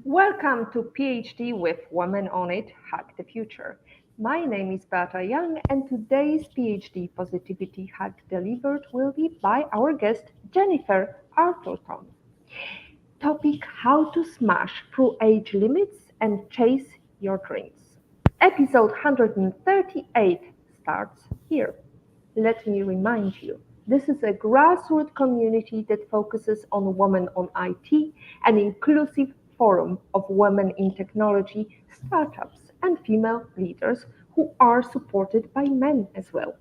Welcome to PhD with Women on It, Hack the Future. My name is Beata Young, and today's PhD Positivity Hack delivered will be by our guest Jennifer Arthurton. Topic: How to smash through age limits and chase your dreams. Episode 138 starts here. Let me remind you, this is a grassroots community that focuses on women on IT, an inclusive forum of women in technology, startups, and female leaders who are supported by men as well.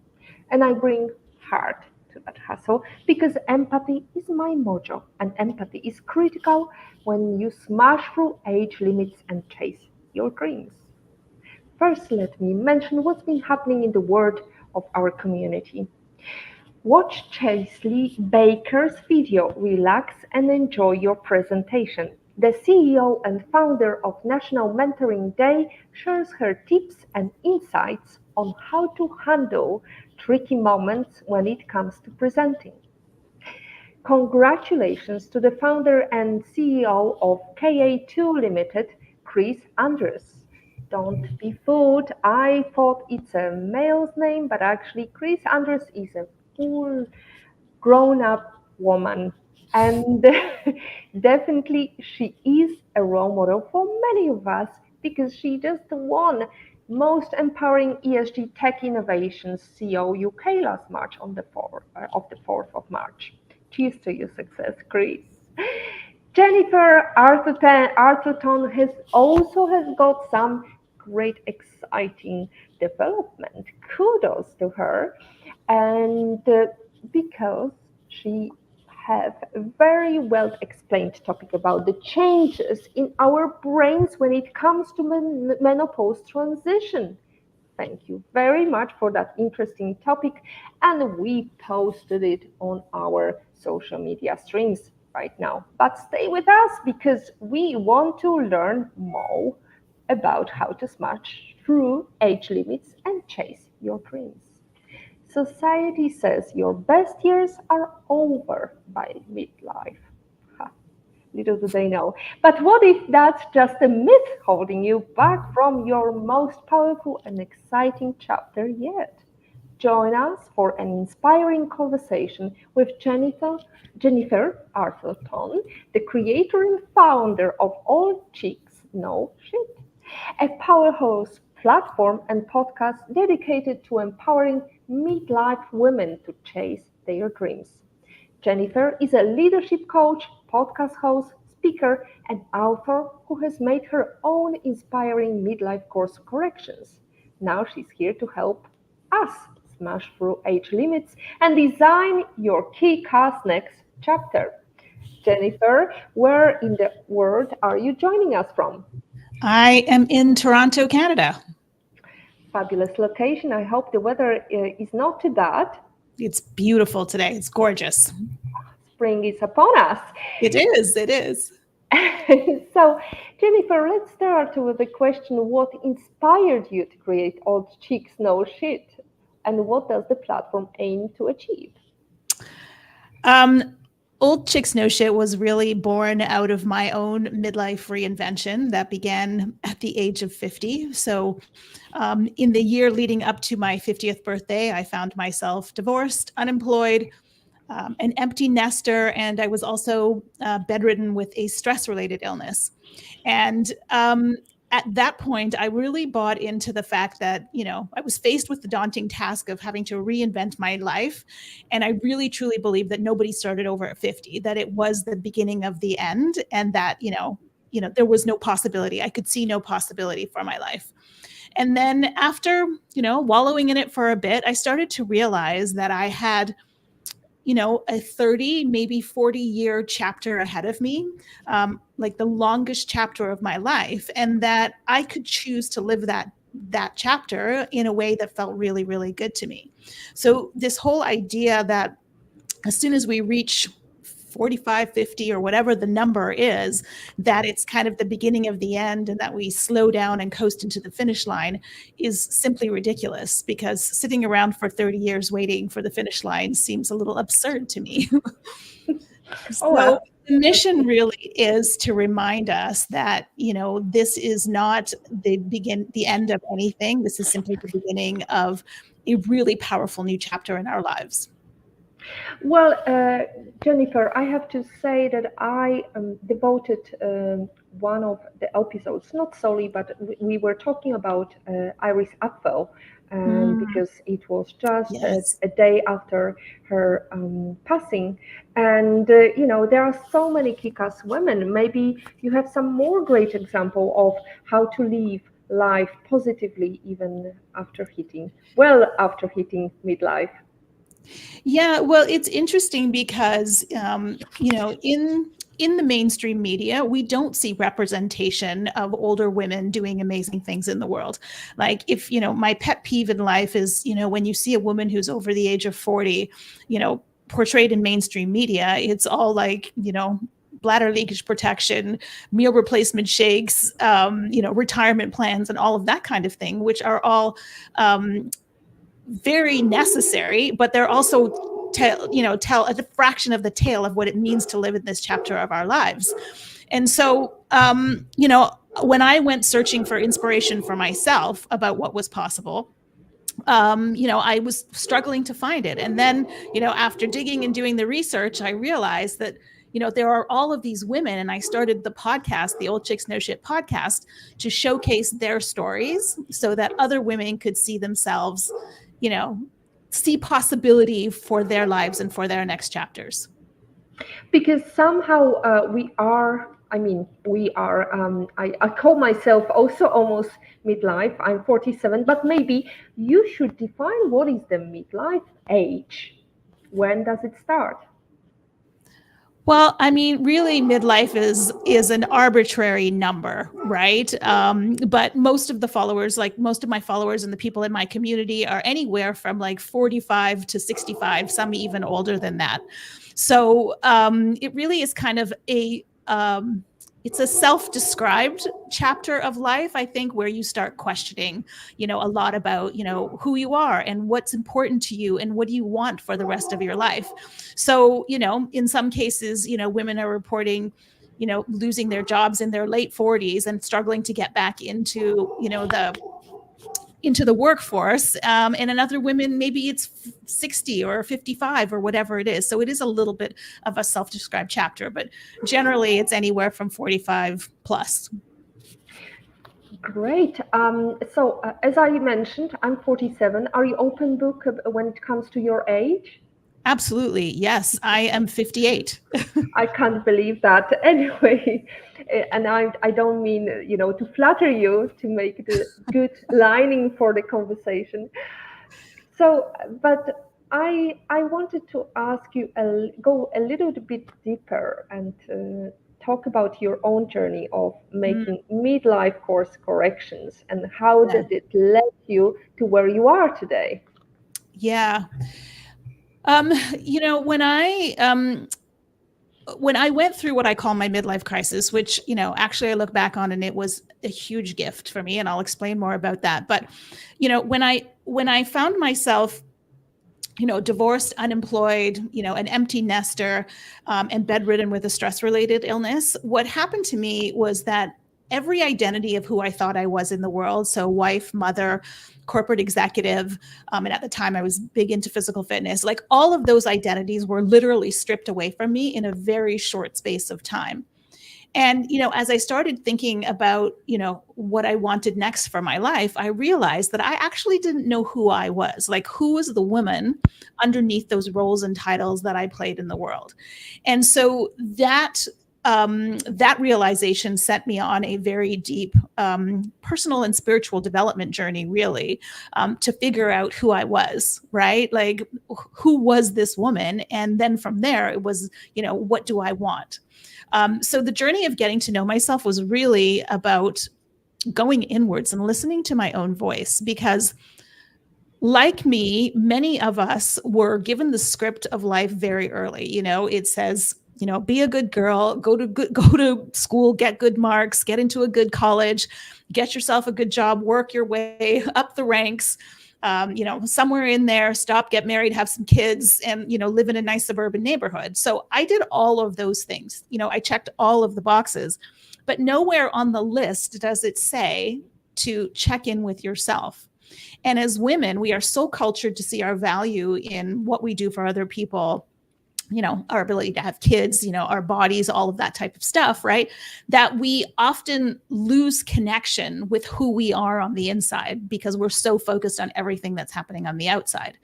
And I bring heart to that hustle because empathy is my mojo, and empathy is critical when you smash through age limits and chase your dreams. First, let me mention what's been happening in the world of our community. Watch Chesley Baker's video Relax and Enjoy Your Presentation. The CEO and founder of National Mentoring Day shares her tips and insights on how to handle tricky moments when it comes to presenting. Congratulations to the founder and CEO of KA2 Limited, Chris Andrews. Don't be fooled. I thought it's a male's name, but actually Chris Andrews is a full grown-up woman. And definitely she is a role model for many of us because she just won most empowering ESG tech innovations CEO UK last March on the 4th of March. Cheers to your success, Chris. Jennifer Arthurton has got some great exciting development. Kudos to her, and because she have a very well explained topic about the changes in our brains when it comes to menopause transition. Thank you very much for that interesting topic, and we posted it on our social media streams right now. But stay with us because we want to learn more about how to smash through age limits and chase your dreams. Society says your best years are over by midlife. Ha, little do they know. But what if that's just a myth holding you back from your most powerful and exciting chapter yet? Join us for an inspiring conversation with Jennifer Arthurton, the creator and founder of All Chicks Know Shit, a powerhouse platform and podcast dedicated to empowering midlife women to chase their dreams. Jennifer is a leadership coach, podcast host, speaker, and author who has made her own inspiring midlife course corrections. Now she's here to help us smash through age limits and design your kick-ass next chapter. Jennifer, where in the world are you joining us from? I am in Toronto, Canada. Fabulous location. I hope the weather is not too bad. It's beautiful today. It's gorgeous. Spring is upon us. It is. It is. So, Jennifer, let's start with the question: what inspired you to create Old Chicks Know Shit, and what does the platform aim to achieve? Old Chicks Know Shit was really born out of my own midlife reinvention that began at the age of 50. So in the year leading up to my 50th birthday, I found myself divorced, unemployed, an empty nester, and I was also bedridden with a stress-related illness. And at that point, I really bought into the fact that, I was faced with the daunting task of having to reinvent my life. And I really, truly believe that nobody started over at 50, that it was the beginning of the end, and that, there was no possibility. I could see no possibility for my life. And then after, wallowing in it for a bit, I started to realize that I had a 30, maybe 40-year chapter ahead of me, like the longest chapter of my life, and that I could choose to live that chapter in a way that felt really, really good to me. So this whole idea that as soon as we reach 45, 50, or whatever the number is, that it's kind of the beginning of the end and that we slow down and coast into the finish line is simply ridiculous, because sitting around for 30 years waiting for the finish line seems a little absurd to me. Oh, The mission really is to remind us that, this is not the end of anything. This is simply the beginning of a really powerful new chapter in our lives. Well, Jennifer, I have to say that I devoted one of the episodes, not solely, but we were talking about Iris Apfel, Mm, because it was just yes. a day after her passing. And, there are so many kick-ass women. Maybe you have some more great example of how to live life positively even after hitting midlife. Yeah, well, it's interesting because in the mainstream media, we don't see representation of older women doing amazing things in the world. Like if, my pet peeve in life is, when you see a woman who's over the age of 40, portrayed in mainstream media, it's all like, bladder leakage protection, meal replacement shakes, retirement plans, and all of that kind of thing, which are all very necessary, but they're also tell a fraction of the tale of what it means to live in this chapter of our lives. And so, when I went searching for inspiration for myself about what was possible, I was struggling to find it. And then, after digging and doing the research, I realized that, there are all of these women, and I started the podcast, the Old Chicks No Shit podcast, to showcase their stories so that other women could see themselves, you know, see possibility for their lives and for their next chapters. Because somehow I call myself also almost midlife. I'm 47, but maybe you should define what is the midlife age. When does it start? Well, I mean, really, midlife is an arbitrary number, right? But most of the followers, like most of my followers and the people in my community, are anywhere from like 45 to 65, some even older than that. So it really is kind of it's a self-described chapter of life, I think, where you start questioning, a lot about, who you are and what's important to you and what do you want for the rest of your life. So, in some cases, women are reporting, losing their jobs in their late 40s and struggling to get back into the workforce. And in other women, maybe it's 60 or 55 or whatever it is. So it is a little bit of a self-described chapter, but generally it's anywhere from 45 plus. Great. As I mentioned, I'm 47. Are you open book when it comes to your age? Absolutely. Yes. I am 58. I can't believe that. Anyway, and I don't mean, to flatter you to make the good lining for the conversation. So, but I wanted to ask you, go a little bit deeper and talk about your own journey of Mm, making midlife course corrections and how yeah. did it lead you to where you are today? Yeah. When I went through what I call my midlife crisis, which, actually I look back on and it was a huge gift for me, and I'll explain more about that. But, when I found myself, divorced, unemployed, an empty nester, and bedridden with a stress related illness, what happened to me was that every identity of who I thought I was in the world, so wife, mother, corporate executive, and at the time I was big into physical fitness, like all of those identities were literally stripped away from me in a very short space of time. And, as I started thinking about, what I wanted next for my life, I realized that I actually didn't know who I was, like who was the woman underneath those roles and titles that I played in the world. And so that realization set me on a very deep personal and spiritual development journey, really, to figure out who I was, right? Like, who was this woman? And then from there, it was, what do I want? So the journey of getting to know myself was really about going inwards and listening to my own voice, because like me, many of us were given the script of life very early. It says, be a good girl, go to school, get good marks, get into a good college, get yourself a good job, work your way up the ranks, somewhere in there, stop, get married, have some kids, and, live in a nice suburban neighborhood. So I did all of those things. I checked all of the boxes, but nowhere on the list does it say to check in with yourself. And as women, we are so cultured to see our value in what we do for other people, our ability to have kids, our bodies, all of that type of stuff, right? That we often lose connection with who we are on the inside because we're so focused on everything that's happening on the outside.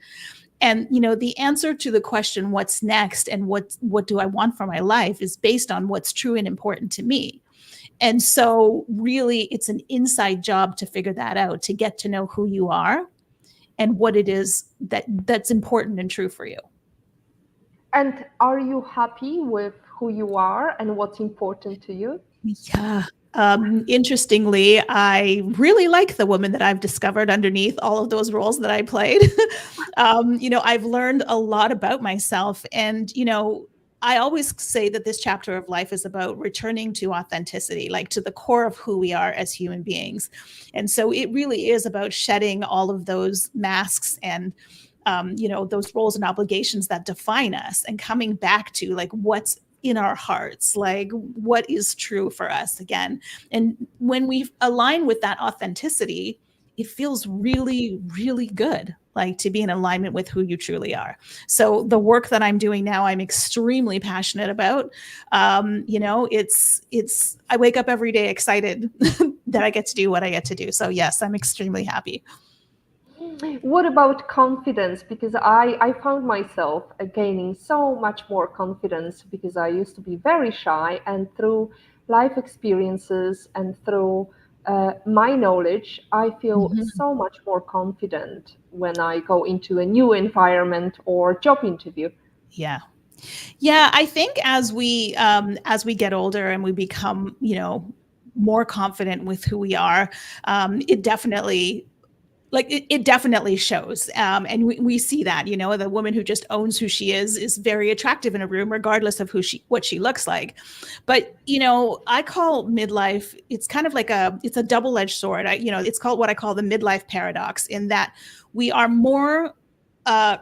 And, the answer to the question, what's next and what do I want for my life, is based on what's true and important to me. And so really it's an inside job to figure that out, to get to know who you are and what it is that's important and true for you. And are you happy with who you are and what's important to you? Yeah. Interestingly, I really like the woman that I've discovered underneath all of those roles that I played. I've learned a lot about myself, and, I always say that this chapter of life is about returning to authenticity, like to the core of who we are as human beings. And so it really is about shedding all of those masks and those roles and obligations that define us, and coming back to like what's in our hearts, like what is true for us again. And when we align with that authenticity, it feels really, really good, like to be in alignment with who you truly are. So the work that I'm doing now, I'm extremely passionate about. It's I wake up every day excited that I get to do what I get to do. So yes, I'm extremely happy. What about confidence? Because I found myself gaining so much more confidence because I used to be very shy, and through life experiences and through my knowledge, I feel Mhm. so much more confident when I go into a new environment or job interview. Yeah. Yeah, I think as we get older and we become, more confident with who we are, it definitely it definitely shows. And we see that, the woman who just owns who she is very attractive in a room, regardless of what she looks like. But, I call midlife, it's kind of like it's a double-edged sword. It's called what I call the midlife paradox, in that we are more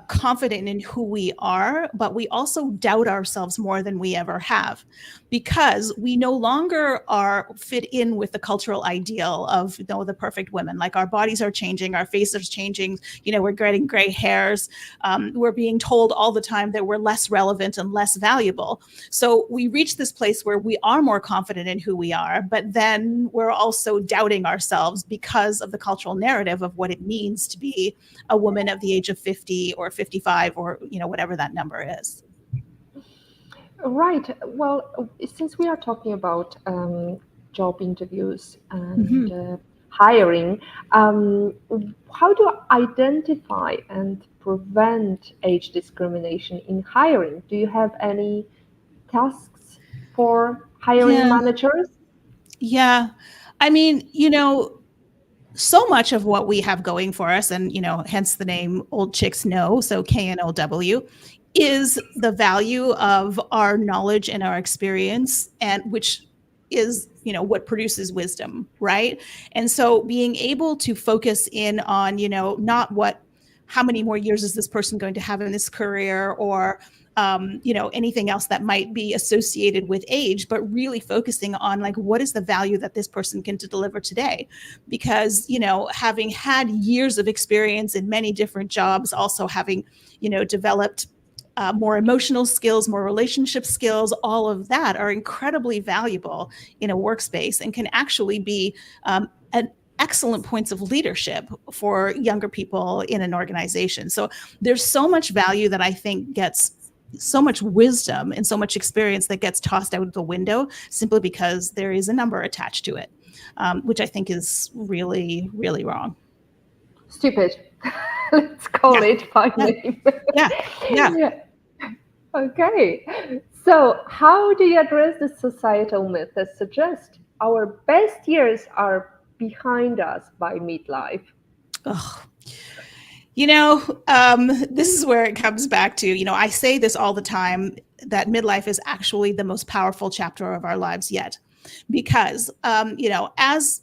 confident in who we are, but we also doubt ourselves more than we ever have, because we no longer are fit in with the cultural ideal of the perfect women. Like, our bodies are changing, our faces are changing, we're getting gray hairs. We're being told all the time that we're less relevant and less valuable. So we reach this place where we are more confident in who we are, but then we're also doubting ourselves because of the cultural narrative of what it means to be a woman of the age of 50 or 55, or whatever that number is. Right. Well, since we are talking about job interviews and Mm-hmm. hiring, um, how do I identify and prevent age discrimination in hiring? Do you have any tasks for hiring Yeah. managers? Yeah. I mean, so much of what we have going for us, and hence the name Old Chicks Know, so KNOW, is the value of our knowledge and our experience, and which is what produces wisdom, right? And so being able to focus in on not how many more years is this person going to have in this career, or anything else that might be associated with age, but really focusing on like, what is the value that this person can deliver today? Because, having had years of experience in many different jobs, also having, developed more emotional skills, more relationship skills, all of that are incredibly valuable in a workspace, and can actually be an excellent points of leadership for younger people in an organization. So there's so much value that I think gets so much wisdom and so much experience that gets tossed out the window simply because there is a number attached to it, which I think is really, really wrong. Stupid. Let's call Yeah, it by yeah, name. yeah, yeah. Yeah. Okay. So, how do you address the societal myth that suggests our best years are behind us by midlife? Ugh. This is where it comes back to, I say this all the time, that midlife is actually the most powerful chapter of our lives yet. Because, as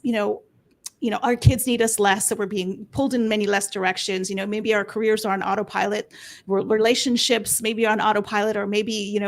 our kids need us less, so we're being pulled in many less directions. Maybe our careers are on autopilot, relationships maybe are on autopilot, or maybe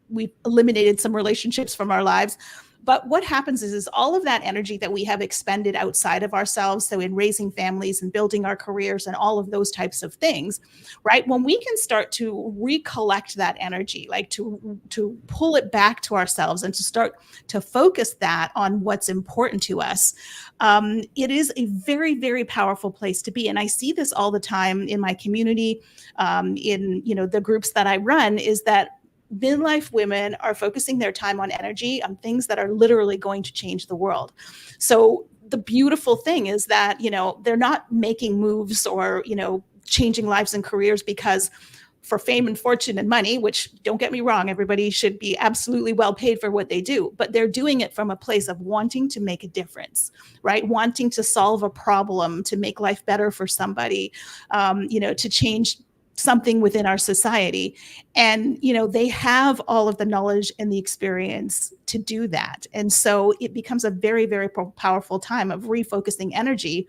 we've eliminated some relationships from our lives. But what happens is all of that energy that we have expended outside of ourselves, so in raising families and building our careers and all of those types of things, right? When we can start to recollect that energy, like to pull it back to ourselves and to start to focus that on what's important to us, it is a very, very powerful place to be. And I see this all the time in my community, in the groups that I run, is that midlife women are focusing their time on energy on things that are literally going to change the world. So the beautiful thing is that, they're not making moves or, changing lives and careers because for fame and fortune and money, which, don't get me wrong, everybody should be absolutely well paid for what they do, but they're doing it from a place of wanting to make a difference, right? Wanting to solve a problem, to make life better for somebody, to change something within our society. And, they have all of the knowledge and the experience to do that. And so it becomes a very, very powerful time of refocusing energy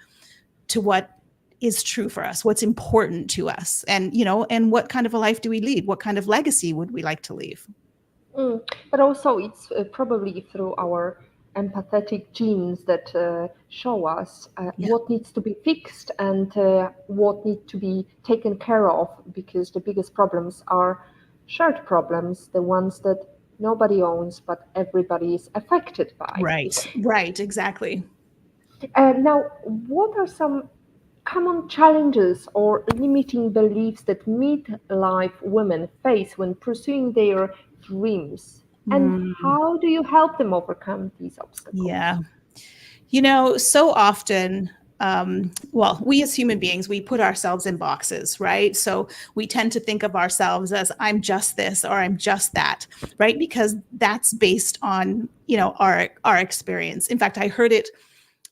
to what is true for us, what's important to us, and, and what kind of a life do we lead? What kind of legacy would we like to leave? But also it's probably through our empathetic genes that show us what needs to be fixed and what needs to be taken care of, because the biggest problems are shared problems, the ones that nobody owns but everybody is affected by. Right, exactly. Now, what are some common challenges or limiting beliefs that midlife women face when pursuing their dreams? And how do you help them overcome these obstacles? Yeah. So often, we as human beings, we put ourselves in boxes, right? So we tend to think of ourselves as I'm just this or I'm just that, right? Because that's based on, our experience. In fact, I heard it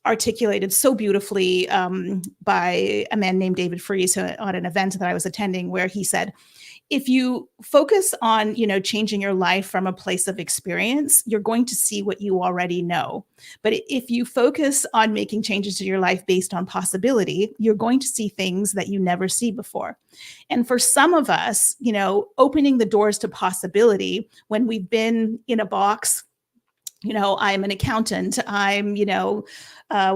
articulated so beautifully by a man named David Fries on an event that I was attending, where he said, if you focus on, changing your life from a place of experience, you're going to see what you already know. But if you focus on making changes to your life based on possibility, you're going to see things that you never see before. And for some of us, opening the doors to possibility when we've been in a box, I'm an accountant, I'm,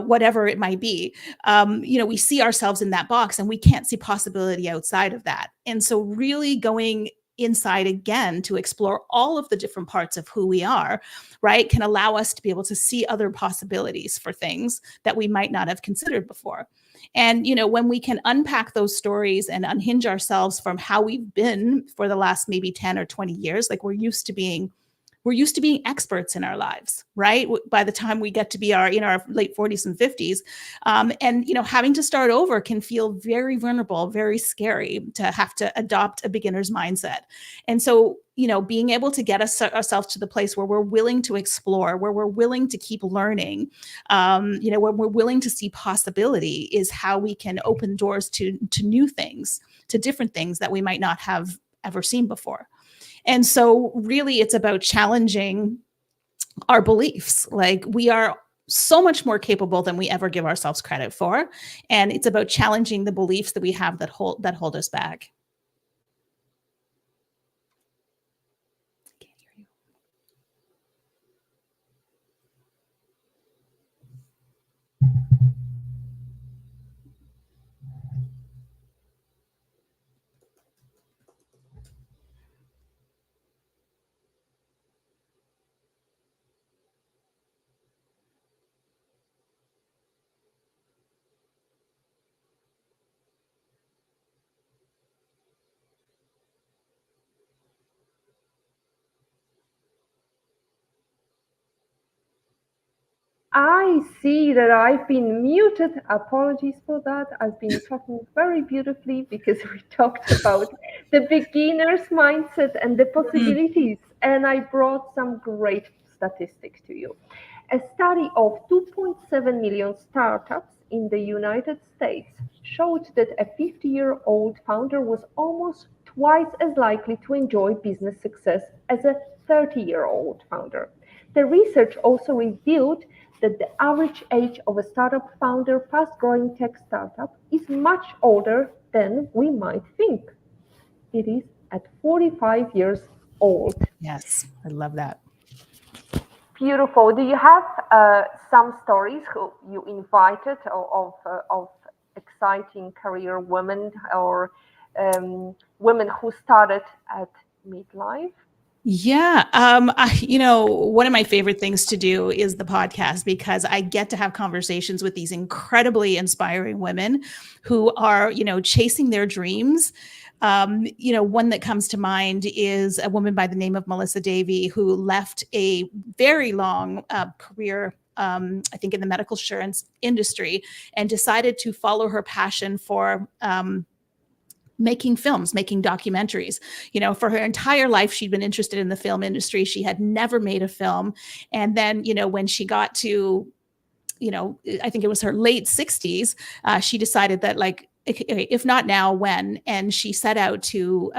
whatever it might be, we see ourselves in that box and we can't see possibility outside of that. And so really going inside again to explore all of the different parts of who we are, right, can allow us to be able to see other possibilities for things that we might not have considered before. And, when we can unpack those stories and unhinge ourselves from how we've been for the last maybe 10 or 20 years, like we're used to being experts in our lives, right? By the time we get to be in our late 40s and 50s, and having to start over can feel very vulnerable, very scary to have to adopt a beginner's mindset. And so, being able to get ourselves to the place where we're willing to explore, where we're willing to keep learning, where we're willing to see possibility, is how we can open doors to new things, to different things that we might not have ever seen before. And so really it's about challenging our beliefs. Like, we are so much more capable than we ever give ourselves credit for. And it's about challenging the beliefs that we have that hold us back. Can't hear you. I see that I've been muted. Apologies for that. I've been talking very beautifully because we talked about the beginner's mindset and the possibilities, and I brought some great statistics to you. A study of 2.7 million startups in the United States showed that a 50-year-old founder was almost twice as likely to enjoy business success as a 30-year-old founder. The research also revealed that the average age of a startup founder, fast-growing tech startup, is much older than we might think. It is at 45 years old. Yes, I love that. Beautiful. Do you have some stories who you invited of exciting career women or women who started at midlife? Yeah. One of my favorite things to do is the podcast because I get to have conversations with these incredibly inspiring women who are, chasing their dreams. One that comes to mind is a woman by the name of Melissa Davey, who left a very long career, I think, in the medical insurance industry, and decided to follow her passion for making films, making documentaries. For her entire life, she'd been interested in the film industry. She had never made a film. And then, when she got to, I think it was her late 60s, she decided that, like, if not now, when? And she set out to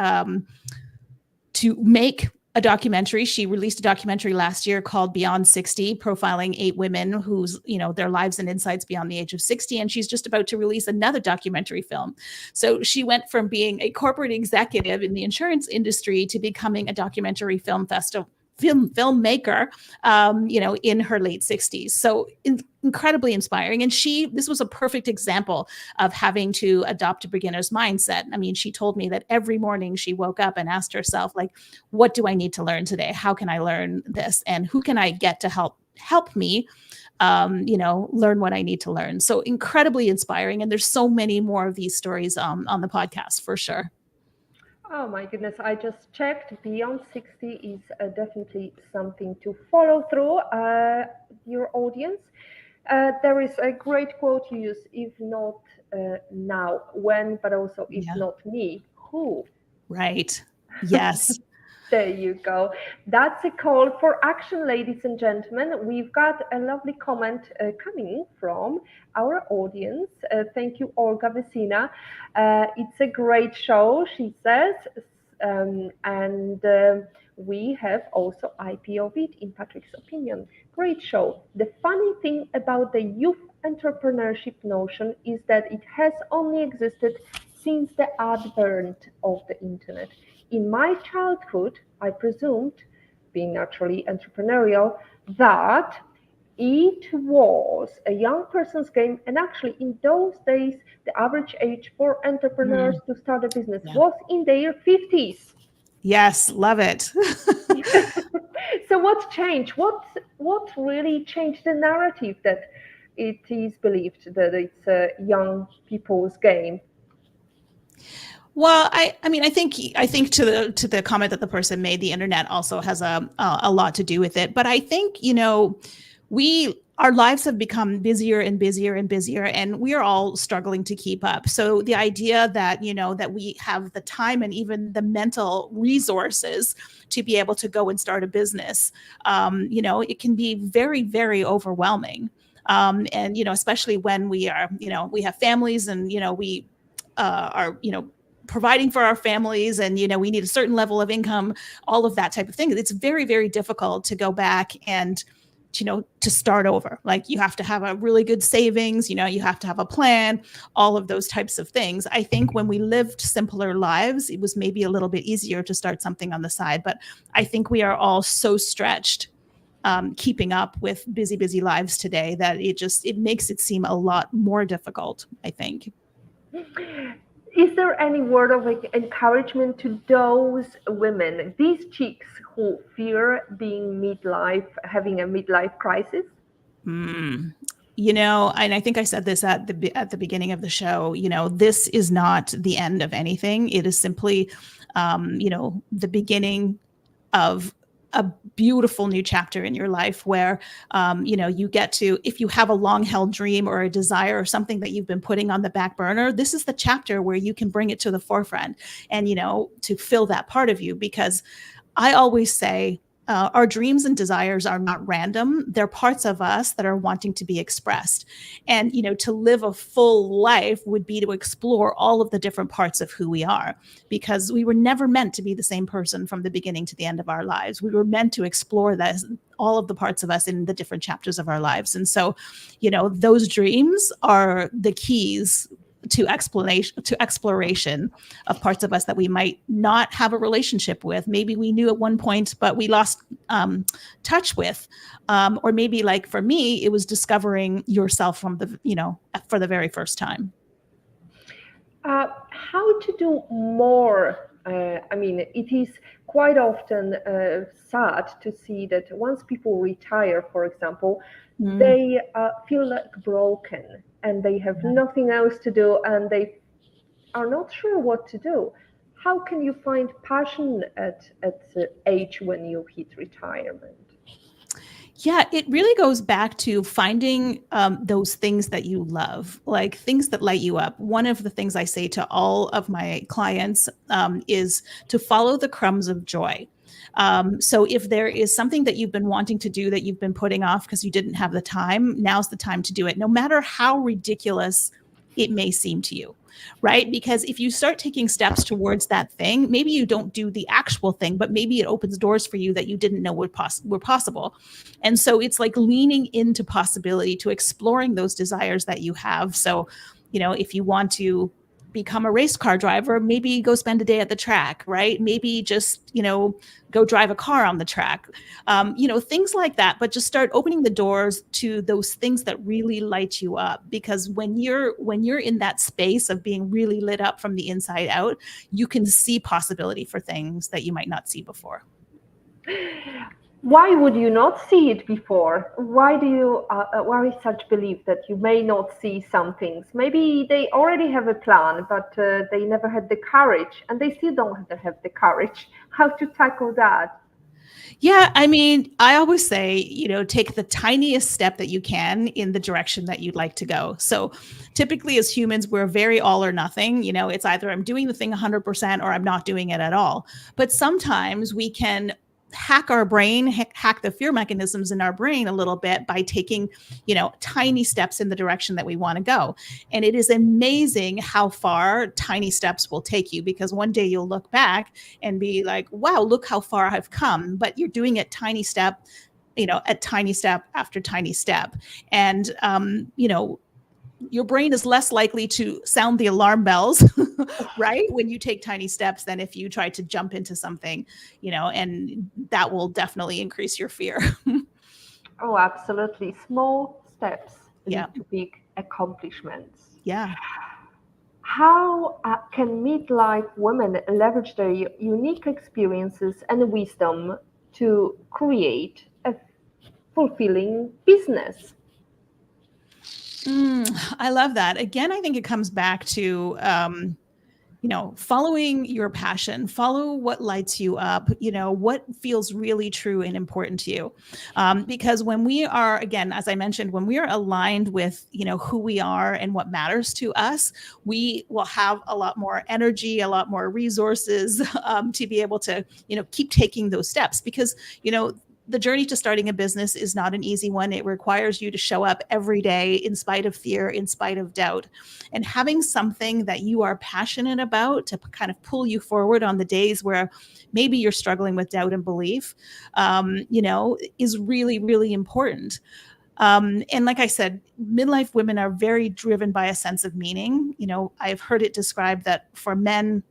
make a documentary. She released a documentary last year called Beyond 60, profiling 8 women whose, their lives and insights beyond the age of 60. And she's just about to release another documentary film. So she went from being a corporate executive in the insurance industry to becoming a documentary filmmaker, in her late 60s. So incredibly inspiring. And this was a perfect example of having to adopt a beginner's mindset. I mean, she told me that every morning she woke up and asked herself, like, what do I need to learn today? How can I learn this? And who can I get to help me, learn what I need to learn? So incredibly inspiring. And there's so many more of these stories on the podcast for sure. Oh my goodness, I just checked. Beyond 60 is definitely something to follow through, your audience. There is a great quote you use: if not now, when, but also if not me, who? Right. Yes. There you go. That's a call for action, ladies and gentlemen. We've got a lovely comment coming from our audience. Thank you, Olga Vesina. It's a great show, she says. And we have also IP of it, in Patrick's opinion. Great show. The funny thing about the youth entrepreneurship notion is that it has only existed since the advent of the internet. In my childhood, I presumed, being naturally entrepreneurial, that it was a young person's game. And actually, in those days, the average age for entrepreneurs to start a business was in their 50s. Yes, love it. So what changed? What really changed the narrative that it is believed that it's a young people's game? Well, I think to the comment that the person made, the internet also has a lot to do with it. But I think, our lives have become busier and busier and busier, and we are all struggling to keep up. So the idea that, that we have the time and even the mental resources to be able to go and start a business, it can be very, very overwhelming. And, especially when we are, we have families and, we are, providing for our families, and we need a certain level of income, all of that type of thing. It's very, very difficult to go back and to start over. Like, you have to have a really good savings, you have to have a plan, all of those types of things. I think when we lived simpler lives, it was maybe a little bit easier to start something on the side, but I think we are all so stretched keeping up with busy lives today that it makes it seem a lot more difficult, I think. Is there any word of encouragement to those women, these chicks who fear having a midlife crisis? And I think I said this at the beginning of the show. This is not the end of anything. It is simply, the beginning of a beautiful new chapter in your life where, you get to, if you have a long held dream or a desire or something that you've been putting on the back burner, this is the chapter where you can bring it to the forefront and, to fill that part of you. Because I always say, our dreams and desires are not random. They're parts of us that are wanting to be expressed. And, to live a full life would be to explore all of the different parts of who we are, because we were never meant to be the same person from the beginning to the end of our lives. We were meant to explore that, all of the parts of us in the different chapters of our lives. And so, those dreams are the keys to exploration of parts of us that we might not have a relationship with. Maybe we knew at one point, but we lost touch with. Or maybe, like for me, it was discovering yourself from for the very first time. How to do more? It is quite often sad to see that once people retire, for example, they feel like broken and they have nothing else to do and they are not sure what to do. How can you find passion at the age when you hit retirement? Yeah, it really goes back to finding those things that you love, like things that light you up. One of the things I say to all of my clients is to follow the crumbs of joy. So if there is something that you've been wanting to do that you've been putting off because you didn't have the time, now's the time to do it, no matter how ridiculous it may seem to you. Right? Because if you start taking steps towards that thing, maybe you don't do the actual thing, but maybe it opens doors for you that you didn't know were possible. And so it's like leaning into possibility, to exploring those desires that you have. So, if you want to become a race car driver, maybe go spend a day at the track, right? Maybe just, go drive a car on the track, things like that. But just start opening the doors to those things that really light you up. Because when you're in that space of being really lit up from the inside out, you can see possibility for things that you might not see before. Why would you not see it before? Why is such belief that you may not see some things? Maybe they already have a plan, but they never had the courage, and they still don't have the courage. How to tackle that? Yeah, I always say, take the tiniest step that you can in the direction that you'd like to go. So typically as humans, we're very all or nothing. It's either I'm doing the thing 100% or I'm not doing it at all. But sometimes we can hack our brain, hack the fear mechanisms in our brain a little bit by taking, tiny steps in the direction that we want to go. And it is amazing how far tiny steps will take you, because one day you'll look back and be like, wow, look how far I've come. But you're doing it tiny step, at tiny step after tiny step. And, your brain is less likely to sound the alarm bells, right? When you take tiny steps than if you try to jump into something, and that will definitely increase your fear. Oh, absolutely. Small steps Yeah. lead to big accomplishments. Yeah. How can midlife women leverage their unique experiences and wisdom to create a fulfilling business? I love that. Again, I think it comes back to, following your passion, follow what lights you up, what feels really true and important to you. Because when we are, again, as I mentioned, when we are aligned with, who we are and what matters to us, we will have a lot more energy, a lot more resources to be able to, keep taking those steps. Because, the journey to starting a business is not an easy one. It requires you to show up every day in spite of fear, in spite of doubt. And having something that you are passionate about to kind of pull you forward on the days where maybe you're struggling with doubt and belief, is really, really important. And like I said, midlife women are very driven by a sense of meaning. I've heard it described that for men,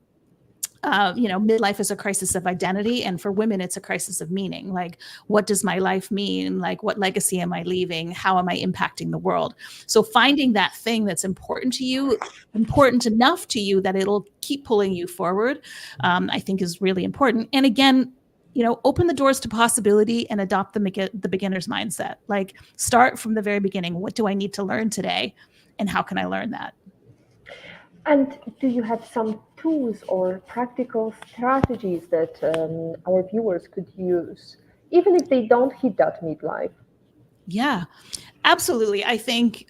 midlife is a crisis of identity. And for women, it's a crisis of meaning. Like, what does my life mean? Like, what legacy am I leaving? How am I impacting the world? So finding that thing that's important to you, important enough to you that it'll keep pulling you forward, I think is really important. And again, open the doors to possibility and adopt the beginner's mindset. Like, start from the very beginning. What do I need to learn today? And how can I learn that? And do you have some tools or practical strategies that our viewers could use, even if they don't hit that midlife? Yeah, absolutely. I think,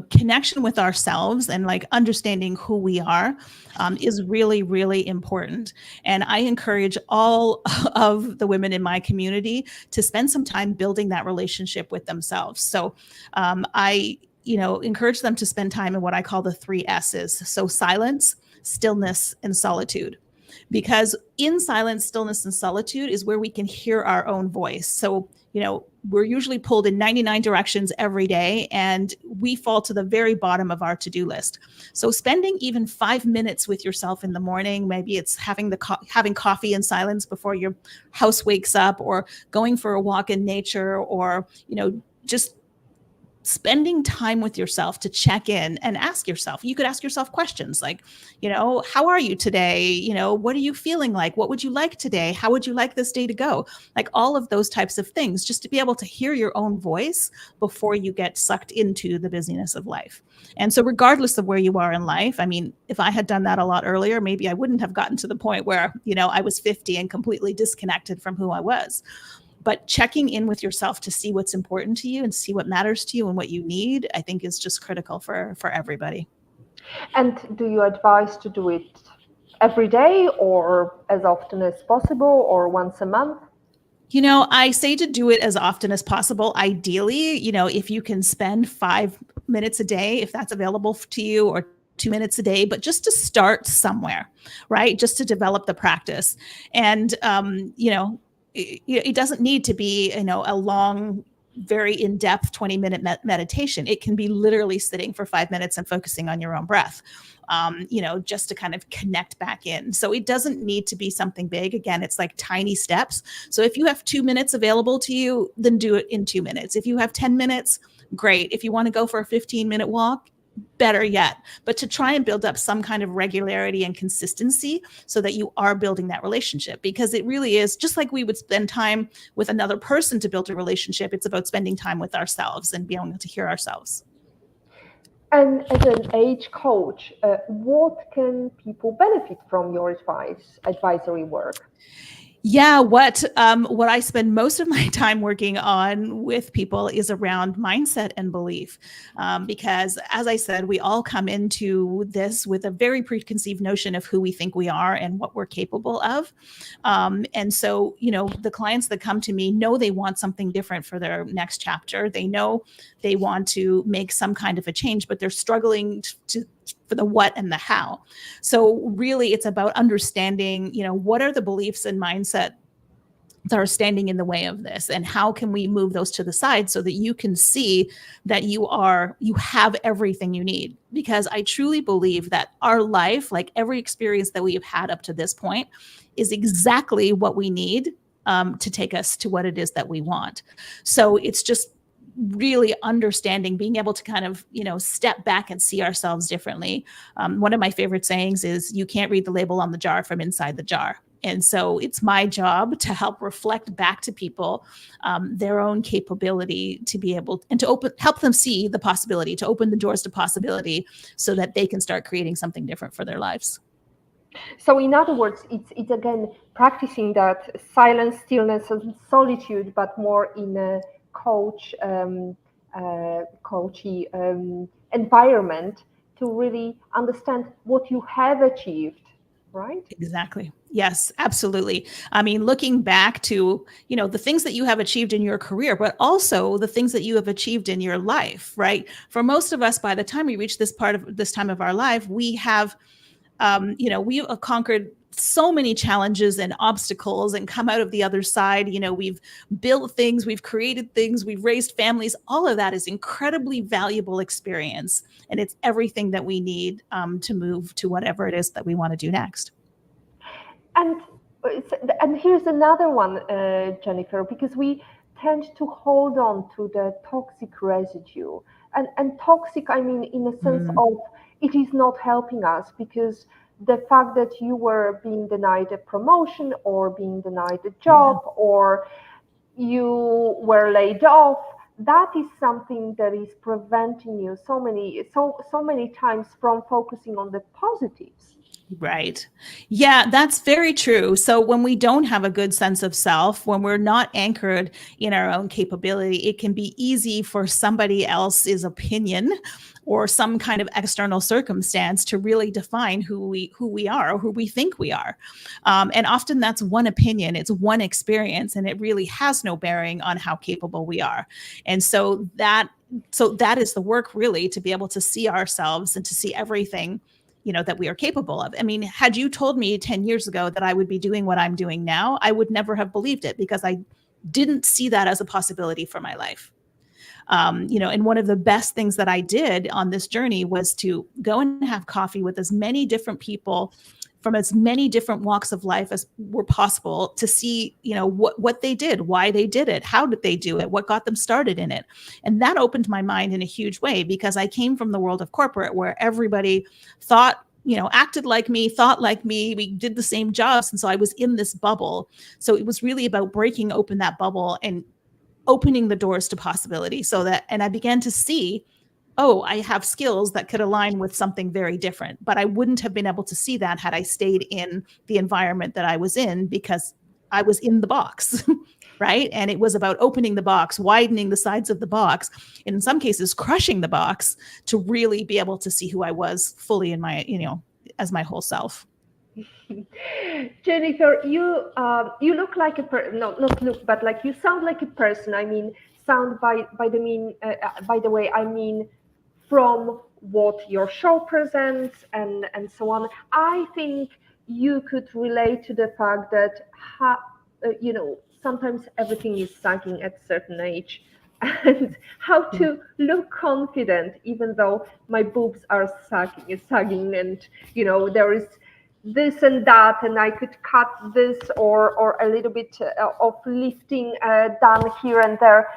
connection with ourselves and like understanding who we are is really, really important. And I encourage all of the women in my community to spend some time building that relationship with themselves. So I encourage them to spend time in what I call the 3 S's. So silence, stillness, and solitude. Because in silence, stillness, and solitude is where we can hear our own voice. So, we're usually pulled in 99 directions every day, and we fall to the very bottom of our to-do list. So spending even 5 minutes with yourself in the morning, maybe it's having coffee in silence before your house wakes up, or going for a walk in nature, or, just spending time with yourself to check in and ask yourself. You could ask yourself questions like, how are you today? What are you feeling like? What would you like today? How would you like this day to go? Like all of those types of things, just to be able to hear your own voice before you get sucked into the busyness of life. And so regardless of where you are in life, I mean, if I had done that a lot earlier, maybe I wouldn't have gotten to the point where, I was 50 and completely disconnected from who I was. But checking in with yourself to see what's important to you and see what matters to you and what you need, I think is just critical for everybody. And do you advise to do it every day or as often as possible or once a month? I say to do it as often as possible. Ideally, if you can spend 5 minutes a day, if that's available to you, or 2 minutes a day, but just to start somewhere, right? Just to develop the practice. And, it doesn't need to be, a long, very in-depth 20-minute meditation. It can be literally sitting for 5 minutes and focusing on your own breath, just to kind of connect back in. So it doesn't need to be something big. Again, it's like tiny steps. So if you have 2 minutes available to you, then do it in 2 minutes. If you have 10 minutes, great. If you want to go for a 15-minute walk, better yet. But to try and build up some kind of regularity and consistency so that you are building that relationship, because it really is just like we would spend time with another person to build a relationship. It's about spending time with ourselves and being able to hear ourselves. And as an age coach, what can people benefit from your advisory work? Yeah, what I spend most of my time working on with people is around mindset and belief, because as I said, we all come into this with a very preconceived notion of who we think we are and what we're capable of, and so the clients that come to me know they want something different for their next chapter. They know they want to make some kind of a change, but they're struggling for the what and the how. So really it's about understanding, what are the beliefs and mindset that are standing in the way of this, and how can we move those to the side so that you can see that you have everything you need. Because I truly believe that our life, like every experience that we have had up to this point, is exactly what we need to take us to what it is that we want. So it's just really understanding, being able to kind of, step back and see ourselves differently. One of my favorite sayings is, you can't read the label on the jar from inside the jar. And so it's my job to help reflect back to people their own capability to be able and to help them see the possibility, to open the doors to possibility so that they can start creating something different for their lives. So in other words, it's again practicing that silence, stillness, and solitude, but more in a coachy environment to really understand what you have achieved, right? Exactly. Yes, absolutely. I mean, looking back to, the things that you have achieved in your career, but also the things that you have achieved in your life, right? For most of us, by the time we reach this time of our life, we have we have conquered so many challenges and obstacles and come out of the other side. We've built things, we've created things, we've raised families. All of that is incredibly valuable experience. And it's everything that we need to move to whatever it is that we want to do next. And and here's another one, Jennifer, because we tend to hold on to the toxic residue, and toxic, I mean, in a sense Mm. of it is not helping us, because the fact that you were being denied a promotion or being denied a Yeah. job or you were laid off, that is something that is preventing you so many times from focusing on the positives. Right. Yeah, that's very true. So when we don't have a good sense of self, when we're not anchored in our own capability, it can be easy for somebody else's opinion or some kind of external circumstance to really define who we are or who we think we are. And often that's one opinion, it's one experience, and it really has no bearing on how capable we are. And so that is the work, really, to be able to see ourselves and to see everything that we are capable of. I mean, had you told me 10 years ago that I would be doing what I'm doing now, I would never have believed it because I didn't see that as a possibility for my life. And one of the best things that I did on this journey was to go and have coffee with as many different people from as many different walks of life as were possible to see, what they did, why they did it, how did they do it, what got them started in it. And that opened my mind in a huge way because I came from the world of corporate where everybody thought, acted like me, thought like me, we did the same jobs. And so I was in this bubble. So it was really about breaking open that bubble and opening the doors to possibility and I began to see, oh, I have skills that could align with something very different. But I wouldn't have been able to see that had I stayed in the environment that I was in because I was in the box, right? And it was about opening the box, widening the sides of the box, and in some cases, crushing the box to really be able to see who I was fully in my, as my whole self. Jennifer, you look like no, not look, but like you sound like a person. I mean, sound by the way, I mean from what your show presents and so on. I think you could relate to the fact that sometimes everything is sagging at a certain age, and how to look confident even though my boobs are sagging, and there is this and that, and I could cut this or a little bit of lifting done here and there.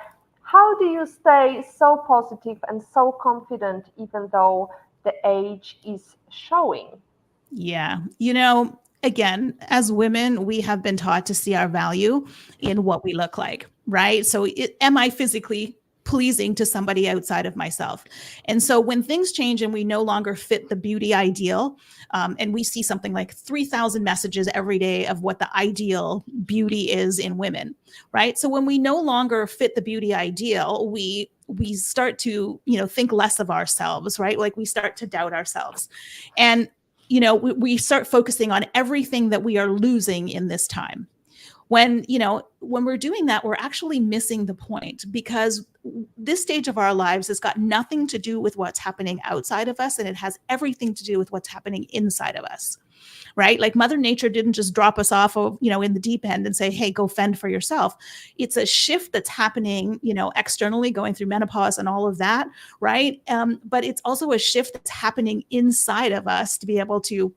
How do you stay so positive and so confident even though the age is showing? Yeah. Again, as women, we have been taught to see our value in what we look like, right? So am I physically pleasing to somebody outside of myself? And so when things change and we no longer fit the beauty ideal, and we see something like 3,000 messages every day of what the ideal beauty is in women, right? So when we no longer fit the beauty ideal, we start to, think less of ourselves, right? Like we start to doubt ourselves. And we start focusing on everything that we are losing in this time. When we're doing that, we're actually missing the point, because this stage of our lives has got nothing to do with what's happening outside of us, and it has everything to do with what's happening inside of us, right? Like Mother Nature didn't just drop us off of, in the deep end and say, hey, go fend for yourself. It's a shift that's happening, externally, going through menopause and all of that, right? But it's also a shift that's happening inside of us to be able to,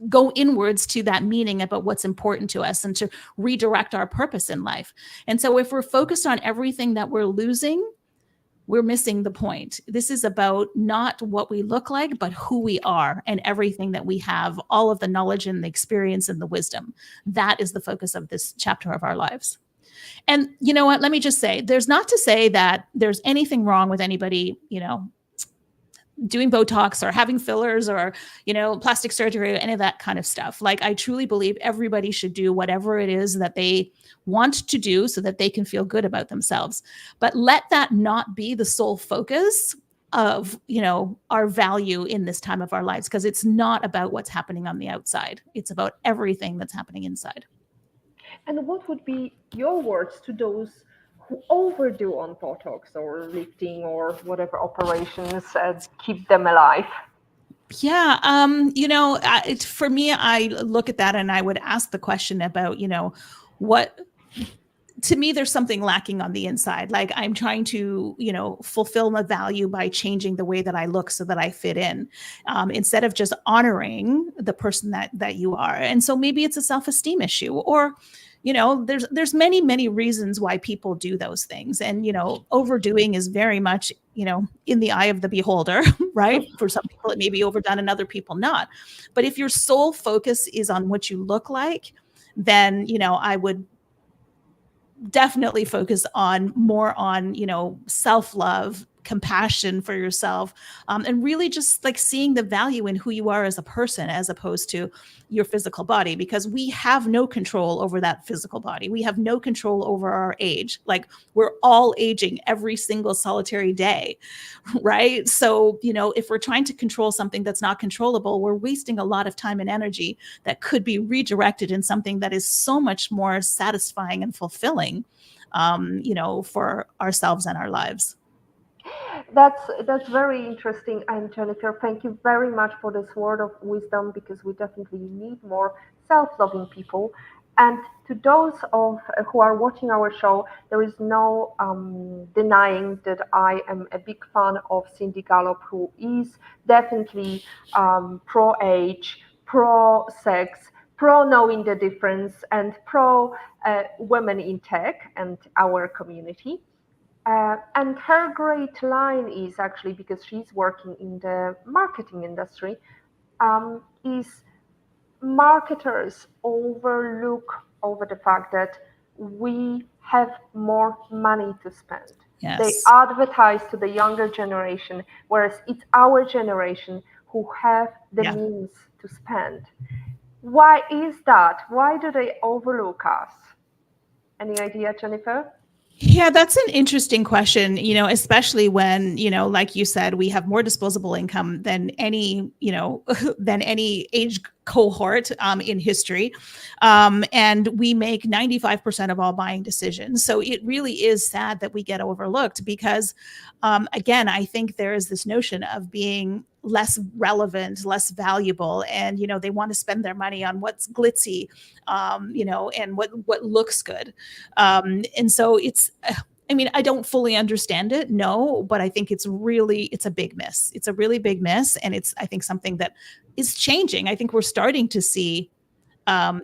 go inwards to that meaning about what's important to us and to redirect our purpose in life. And so if we're focused on everything that we're losing, we're missing the point. This is about not what we look like, but who we are and everything that we have, all of the knowledge and the experience and the wisdom. That is the focus of this chapter of our lives. And you know what? Let me just say, there's not to say that there's anything wrong with anybody, doing Botox or having fillers or, plastic surgery or any of that kind of stuff. Like, I truly believe everybody should do whatever it is that they want to do so that they can feel good about themselves. But let that not be the sole focus of, our value in this time of our lives, because it's not about what's happening on the outside. It's about everything that's happening inside. And what would be your words to those who overdo on Botox or lifting or whatever operations keep them alive? Yeah. For me, I look at that and I would ask the question about, what, to me, there's something lacking on the inside. Like, I'm trying to, fulfill my value by changing the way that I look so that I fit in, instead of just honoring the person that you are. And so maybe it's a self-esteem issue, or, there's many, many reasons why people do those things. And, overdoing is very much, in the eye of the beholder, right? For some people, it may be overdone and other people not. But if your sole focus is on what you look like, then, I would definitely focus on more on, self-love, compassion for yourself, and really just like seeing the value in who you are as a person as opposed to your physical body, because we have no control over that physical body. We have no control over our age. Like, we're all aging every single solitary day, right? So, if we're trying to control something that's not controllable, we're wasting a lot of time and energy that could be redirected in something that is so much more satisfying and fulfilling, for ourselves and our lives. That's very interesting, and Jennifer, thank you very much for this word of wisdom, because we definitely need more self-loving people. And to those of who are watching our show, there is no denying that I am a big fan of Cindy Gallop, who is definitely pro-age, pro-sex, pro knowing the difference, and pro women in tech and our community. And her great line is actually, because she's working in the marketing industry, is marketers overlook over the fact that we have more money to spend. They Yes. advertise to the younger generation, whereas it's our generation who have the Yeah. means to spend. Why is that? Why do they overlook us? Any idea, Jennifer? Yeah, that's an interesting question, especially when, like you said, we have more disposable income than any, than any age cohort in history. And we make 95% of all buying decisions. So it really is sad that we get overlooked because, again, I think there is this notion of being less relevant, less valuable. And, they want to spend their money on what's glitzy, and what looks good. And so I mean, I don't fully understand it, no, but I think it's a big miss. It's a really big miss. And it's, I think, something that is changing. I think we're starting to see, a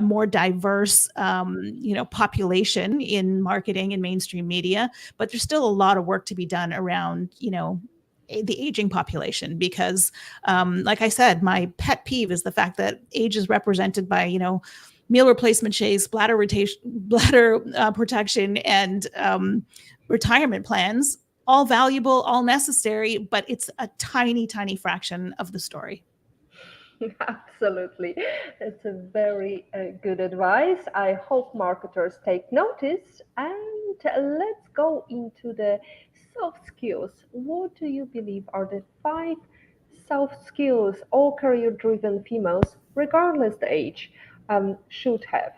more diverse, population in marketing and mainstream media, but there's still a lot of work to be done around, the aging population, because, like I said, my pet peeve is the fact that age is represented by, meal replacement shakes, bladder protection, and retirement plans. All valuable, all necessary, but it's a tiny, tiny fraction of the story. Absolutely. It's a very good advice. I hope marketers take notice. And let's go into the soft skills. What do you believe are the five soft skills all career driven females, regardless the age, should have?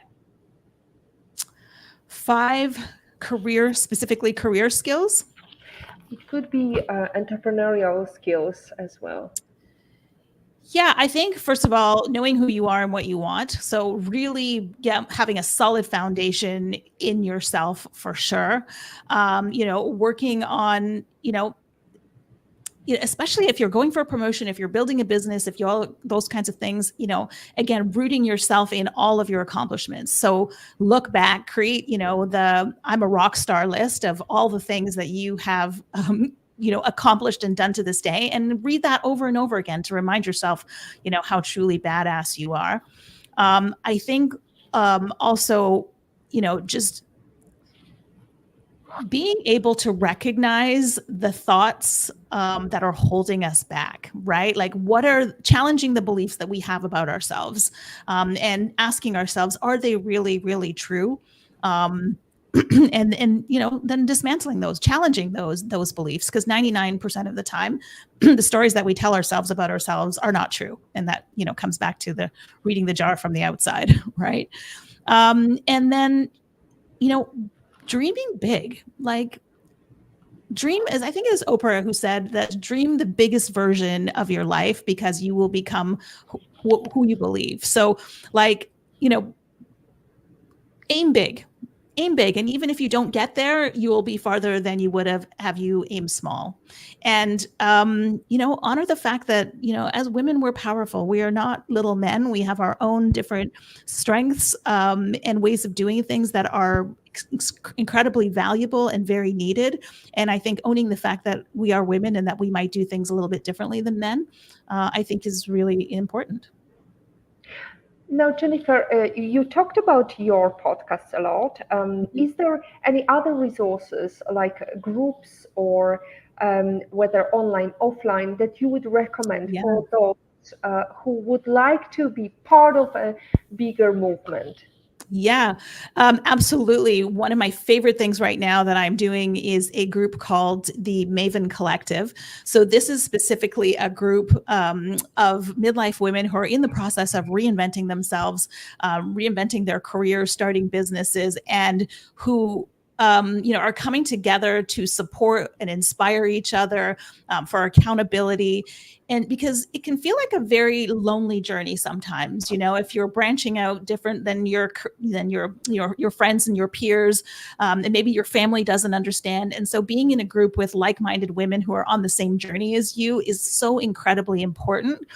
Five specifically career skills. It could be entrepreneurial skills as well. Yeah, I think first of all, knowing who you are and what you want. So really, yeah, having a solid foundation in yourself for sure. Working on, especially if you're going for a promotion, if you're building a business, if you all those kinds of things, again, rooting yourself in all of your accomplishments. So look back, create, the I'm a rock star list of all the things that you have, accomplished and done to this day, and read that over and over again to remind yourself, how truly badass you are. I think also, just being able to recognize the thoughts that are holding us back, right? Like, what are challenging the beliefs that we have about ourselves, and asking ourselves, are they really, really true? And then dismantling those, challenging those beliefs, because 99% of the time, the stories that we tell ourselves about ourselves are not true, and that comes back to the reading the jar from the outside, right? And then dreaming big, like I think it was Oprah who said that dream the biggest version of your life, because you will become who you believe. So like, aim big, and even if you don't get there, you will be farther than you would have you aim small. And honor the fact that as women, we're powerful. We are not little men. We have our own different strengths, and ways of doing things that are incredibly valuable and very needed. And I think owning the fact that we are women and that we might do things a little bit differently than men, I think is really important. Now, Jennifer, you talked about your podcast a lot. Mhm. Is there any other resources like groups or whether online, offline, that you would recommend Yeah. for those who would like to be part of a bigger movement? Yeah, absolutely. One of my favorite things right now that I'm doing is a group called the Maven Collective. So, this is specifically a group of midlife women who are in the process of reinventing themselves, reinventing their careers, starting businesses, and who are coming together to support and inspire each other for accountability, and because it can feel like a very lonely journey sometimes, if you're branching out different than your friends and your peers, and maybe your family doesn't understand. And so being in a group with like-minded women who are on the same journey as you is so incredibly important.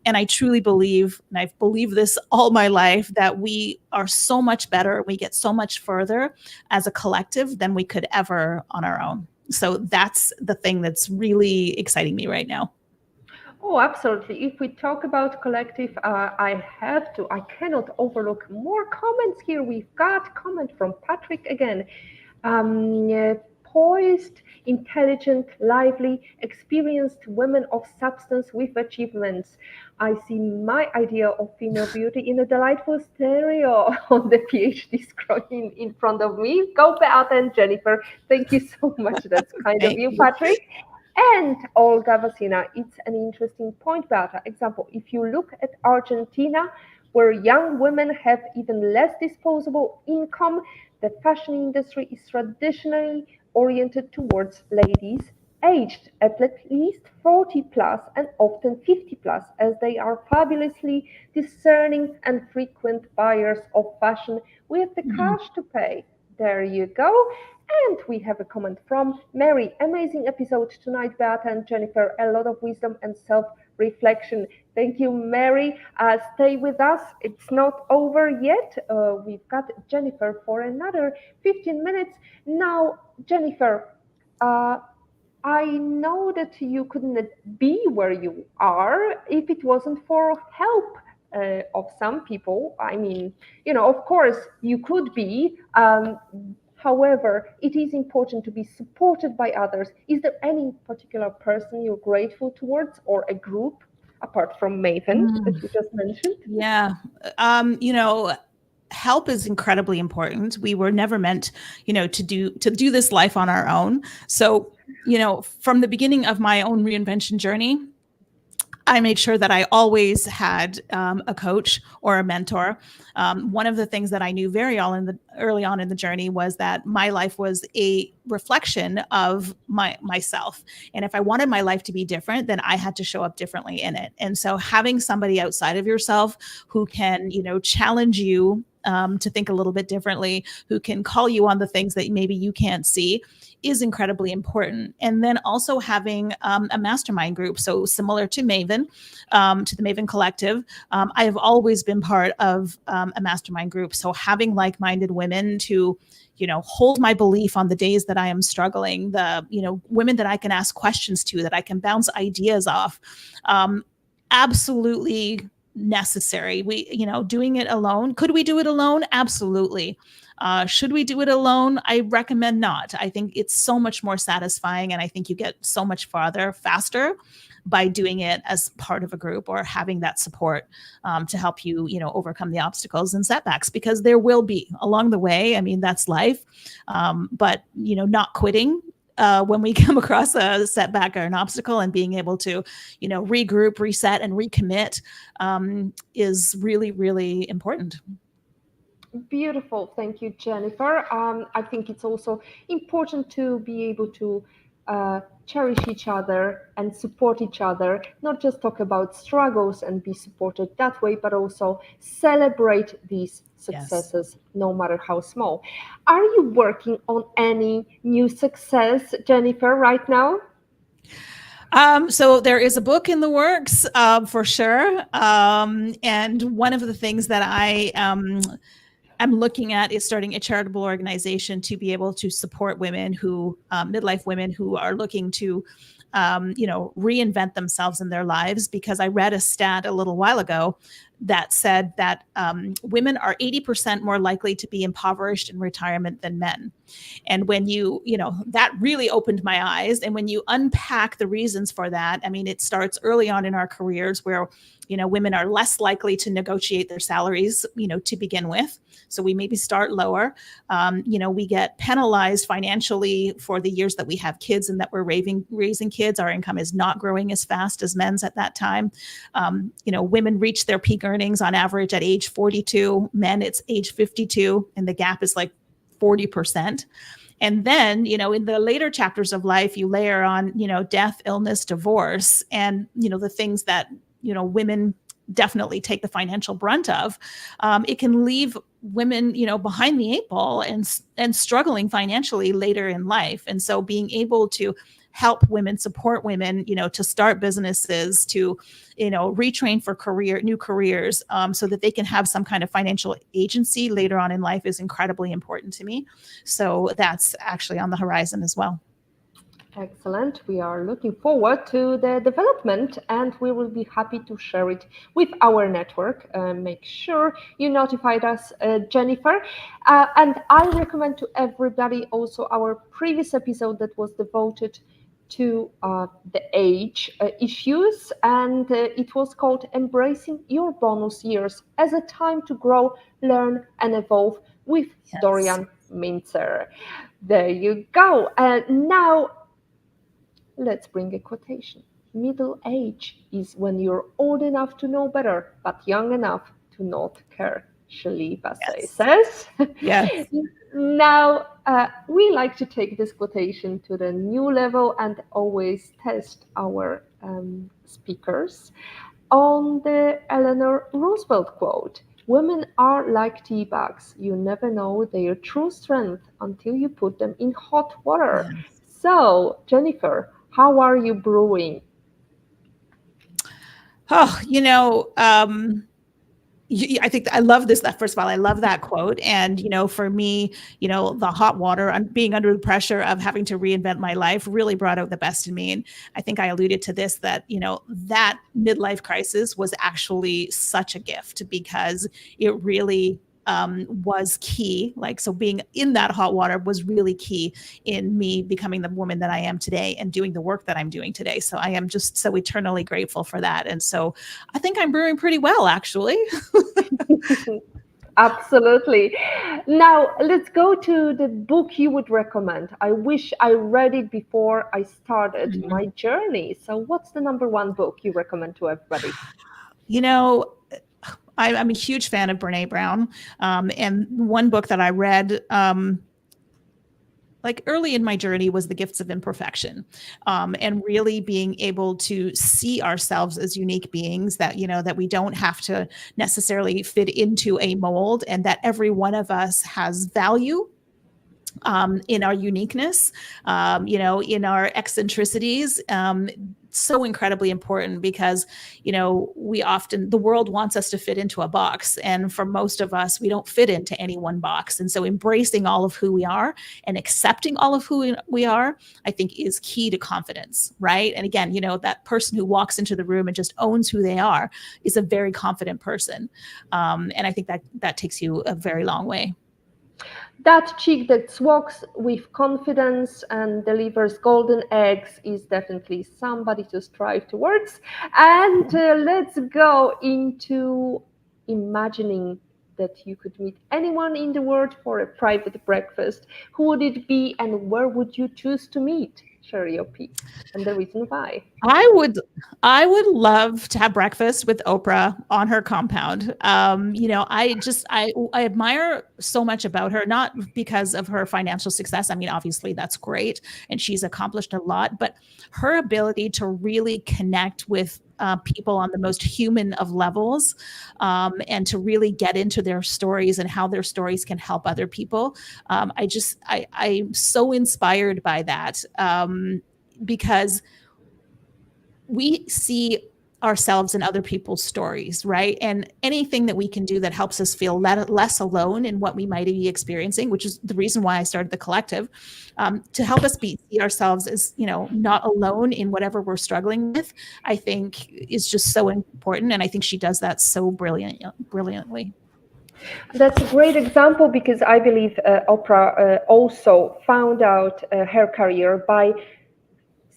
And I truly believe, and I've believed this all my life, that we are so much better, we get so much further as a collective than we could ever on our own. So that's the thing that's really exciting me right now. Oh, absolutely. If we talk about collective, I cannot overlook more comments here. We've got comment from Patrick again. Poised, intelligent, lively, experienced women of substance with achievements. I see my idea of female beauty in a delightful stereo on the PhD screen in front of me. Go Beata and Jennifer. Thank you so much. That's kind of Thank you, you. Patrick. And Olga Vasina, it's an interesting point, Beata. Example, if you look at Argentina, where young women have even less disposable income, the fashion industry is traditionally oriented towards ladies aged at least 40 plus and often 50 plus, as they are fabulously discerning and frequent buyers of fashion with the Mhm. cash to pay. There you go. And we have a comment from Mary. Amazing episode tonight, Beata and Jennifer. A lot of wisdom and self reflection. Thank you, Mary. Stay with us. It's not over yet. We've got Jennifer for another 15 minutes. Now, Jennifer, uh, I know that you couldn't be where you are if it wasn't for help of some people. I mean, of course, you could be. However, it is important to be supported by others. Is there any particular person you're grateful towards or a group apart from Maven that Mm, you just mentioned? yeah. Help is incredibly important. We were never meant, to do this life on our own. So, from the beginning of my own reinvention journey, I made sure that I always had a coach or a mentor. One of the things that I knew early on in the journey was that my life was a reflection of myself, and if I wanted my life to be different, then I had to show up differently in it. And so, having somebody outside of yourself who can, challenge you to think a little bit differently, who can call you on the things that maybe you can't see, is incredibly important. And then also having a mastermind group. So similar to Maven, to the Maven Collective, I have always been part of a mastermind group. So having like-minded women to, hold my belief on the days that I am struggling, women that I can ask questions to, that I can bounce ideas off. Absolutely necessary. Doing it alone. Could we do it alone? Absolutely. Should we do it alone? I recommend not. I think it's so much more satisfying, and I think you get so much farther faster by doing it as part of a group or having that support to help you, overcome the obstacles and setbacks, because there will be along the way. I mean, that's life. But not quitting when we come across a setback or an obstacle, and being able to, regroup, reset, and recommit is really, really important. Beautiful. Thank you, Jennifer. I think it's also important to be able to cherish each other and support each other, not just talk about struggles and be supported that way, but also celebrate these Yes. successes, no matter how small. Are you working on any new success, Jennifer, right now? So there is a book in the works, for sure. And one of the things that I'm looking at is starting a charitable organization to be able to support women midlife women who are looking to, reinvent themselves in their lives. Because I read a stat a little while ago that said that women are 80% more likely to be impoverished in retirement than men. And when that really opened my eyes. And when you unpack the reasons for that, I mean, it starts early on in our careers where, women are less likely to negotiate their salaries, to begin with. So we maybe start lower. We get penalized financially for the years that we have kids and that we're raising kids. Our income is not growing as fast as men's at that time. Women reach their peak earnings on average at age 42. Men, it's age 52. And the gap is like 40%. And then, in the later chapters of life, you layer on, death, illness, divorce, and, the things that, women definitely take the financial brunt of. It can leave women, behind the eight ball and struggling financially later in life. And so being able to help women, support women, to start businesses, to, retrain for new careers, so that they can have some kind of financial agency later on in life is incredibly important to me. So that's actually on the horizon as well. Excellent. We are looking forward to the development and we will be happy to share it with our network. Make sure you notified us, Jennifer. And I recommend to everybody also our previous episode that was devoted to the age issues, and it was called Embracing Your Bonus Years as a Time to Grow, Learn and Evolve with Dorian Mintzer. There you go. Now, let's bring a quotation. Middle age is when you're old enough to know better, but young enough to not care, Shaliba says. Yes. Now, we like to take this quotation to the new level and always test our speakers on the Eleanor Roosevelt quote. Women are like tea bags. You never know their true strength until you put them in hot water. Yes. So, Jennifer, how are you brewing? Oh, I think I love this. First of all, I love that quote. And, for me, the hot water and being under the pressure of having to reinvent my life really brought out the best in me. And I think I alluded to this, that, that midlife crisis was actually such a gift because it really was key. So being in that hot water was really key in me becoming the woman that I am today and doing the work that I'm doing today. So I am just so eternally grateful for that. And so I think I'm brewing pretty well, actually. Absolutely. Now let's go to the book you would recommend. I wish I read it before I started my journey. So what's the number one book you recommend to everybody? I'm a huge fan of Brene Brown. And one book that I read early in my journey was The Gifts of Imperfection, and really being able to see ourselves as unique beings that, that we don't have to necessarily fit into a mold and that every one of us has value. In our uniqueness, in our eccentricities, so incredibly important because, the world wants us to fit into a box. And for most of us, we don't fit into any one box. And so embracing all of who we are and accepting all of who we are, I think is key to confidence, right? And again, that person who walks into the room and just owns who they are is a very confident person. And I think that takes you a very long way. That chick that walks with confidence and delivers golden eggs is definitely somebody to strive towards. And let's go into imagining that you could meet anyone in the world for a private breakfast. Who would it be and where would you choose to meet? Share your piece and the reason why. I would love to have breakfast with Oprah on her compound. I admire so much about her, not because of her financial success. I mean, obviously that's great and she's accomplished a lot, but her ability to really connect with people on the most human of levels, and to really get into their stories and how their stories can help other people. I'm so inspired by that, because we see ourselves in other people's stories, right? And anything that we can do that helps us feel less alone in what we might be experiencing, which is the reason why I started the collective, to help us see ourselves as, not alone in whatever we're struggling with, I think is just so important. And I think she does that so brilliantly. That's a great example because I believe Oprah also found out her career by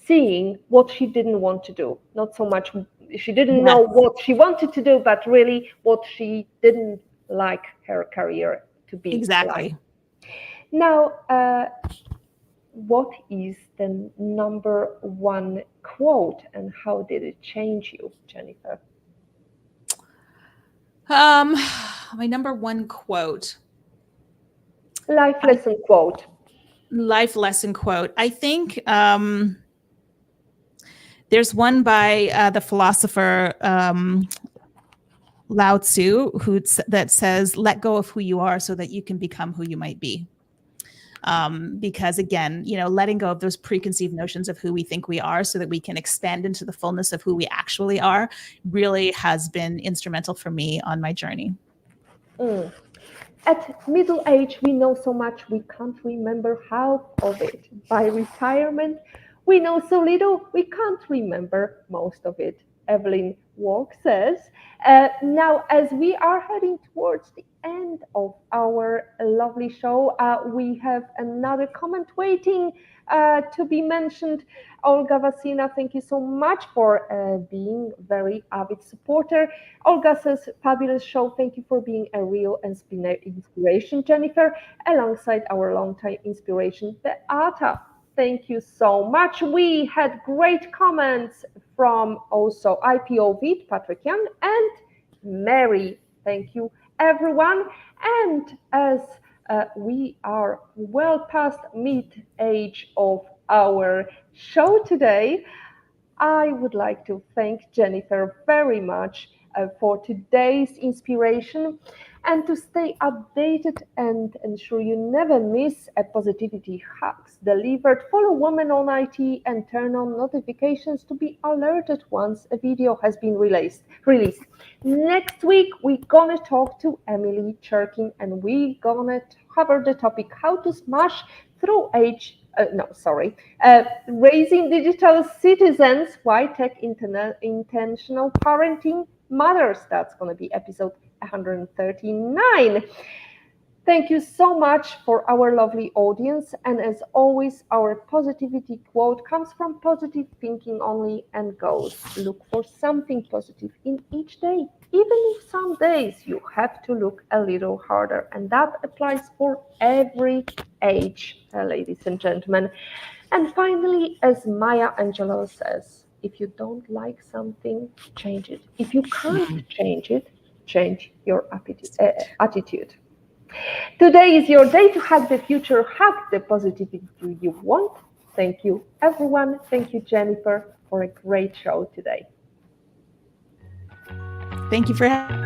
seeing what she didn't want to do. Not so much, she didn't Yes, know what she wanted to do, but really what she didn't like her career to be like. exactly. Now, what is the number one quote and how did it change you, Jennifer? My number one quote. Life lesson quote. Life lesson quote. I think there's one by the philosopher Lao Tzu that says, "Let go of who you are so that you can become who you might be." Because again, letting go of those preconceived notions of who we think we are so that we can expand into the fullness of who we actually are really has been instrumental for me on my journey. Mm. At middle age, we know so much we can't remember half of it. By retirement, we know so little we can't remember most of it. Evelyn Walk says. Now, as we are heading towards the end of our lovely show, we have another comment waiting to be mentioned. Olga Vasina, thank you so much for being very avid supporter. Olga says, fabulous show. Thank you for being a real inspiration, Jennifer, alongside our longtime inspiration, Beata. Thank you so much. We had great comments from also IPO Vid, Patrick Young, and Mary. Thank you, everyone. And as we are well past mid-age of our show today, I would like to thank Jennifer very much for today's inspiration and to stay updated and ensure you never miss a positivity hacks delivered. Follow Woman on IT and turn on notifications to be alerted once a video has been released. Next week, we're gonna talk to Emily Cherkin and we're gonna cover the topic how to smash through raising digital citizens, why tech intentional parenting matters. That's going to be episode 139. Thank you so much for our lovely audience. And as always, our positivity quote comes from positive thinking only and goes, look for something positive in each day, even if some days you have to look a little harder. And that applies for every age, ladies and gentlemen. And finally, as Maya Angelou says, if you don't like something, change it. If you can't change it, change your attitude. Today is your day to hack the future, hack the positivity you want. Thank you, everyone. Thank you, Jennifer, for a great show today. Thank you for having me.